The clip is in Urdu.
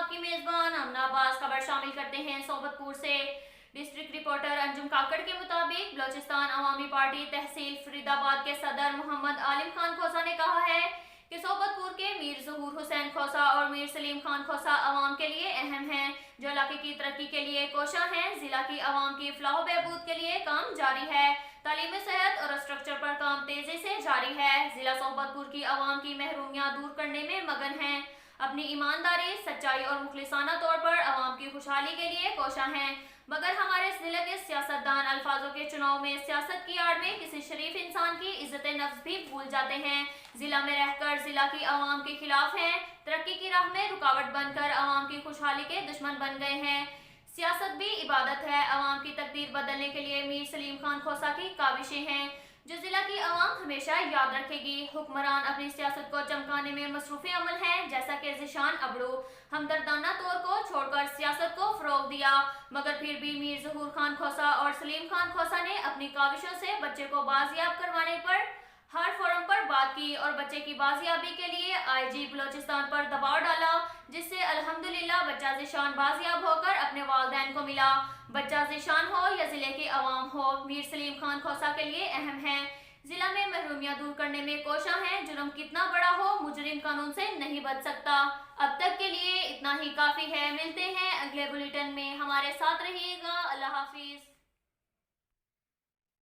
آپ کی میزبان امنا عباس۔ خبر شامل کرتے ہیں صوبت پور سے۔ ڈسٹرکٹ رپورٹر انجم کاکڑ کے مطابق بلوچستان عوامی پارٹی تحصیل فرید آباد کے صدر محمد عالم خان کھوسہ نے کہا ہے کہ صوبت پور کے میر ظہور حسین کھوسہ اور میر سلیم خان کھوسہ عوام کے لیے اہم ہیں، جو علاقے کی ترقی کے لیے کوشاں ہیں۔ ضلع کی عوام کی فلاح و بہبود کے لیے کام جاری ہے۔ تعلیم، صحت اور اسٹرکچر پر کام تیزی سے جاری ہے۔ ضلع صوبت پور کی عوام کی محرومیاں دور کرنے میں مگن ہیں، اپنی ایمانداری، سچائی اور مخلصانہ طور پر عوام کی خوشحالی کے لیے کوشاں ہیں، مگر ہمارے ضلع کے سیاستدان الفاظوں کے چناؤ میں سیاست کی آڑ میں کسی شریف انسان کی عزت نفس بھی بھول جاتے ہیں۔ ضلع میں رہ کر ضلع کی عوام کے خلاف ہیں، ترقی کی راہ میں رکاوٹ بن کر عوام کی خوشحالی کے دشمن بن گئے ہیں۔ سیاست بھی عبادت ہے، عوام کی تقدیر بدلنے کے لیے میر سلیم خان کھوسہ کی کاوشیں ہیں، جو ضلع کی عوام ہمیشہ یاد رکھے گی۔ حکمران اپنی سیاست کو چمکانے میں مصروف عمل ہیں، جیسا کہ ذیشان ابڑو ہمدردانہ طور کو چھوڑ کر سیاست کو فروغ دیا، مگر پھر بھی میر ظہور خان کھوسہ اور سلیم خان کھوسہ نے اپنی کاوشوں سے بچے کو بازیاب کروانے پر ہر فورم پر بات کی اور بچے کی بازیابی کے لیے آئی جی بلوچستان پر دباؤ ڈالا، جس سے الحمدللہ بچہ ذیشان بازیاب ہو کر اپنے والدین کو ملا۔ بچہ ذیشان ہو یا ضلع کی عوام ہو، میر سلیم خان کھوسہ کے لیے اہم ہے۔ ضلع میں محرومیاں دور کرنے میں کوشاں ہیں، جرم کتنا بڑا ہو مجرم قانون سے نہیں بچ سکتا۔ اب تک کے لیے اتنا ہی کافی ہے، ملتے ہیں اگلے بلیٹن میں، ہمارے ساتھ رہیے گا۔ اللہ حافظ۔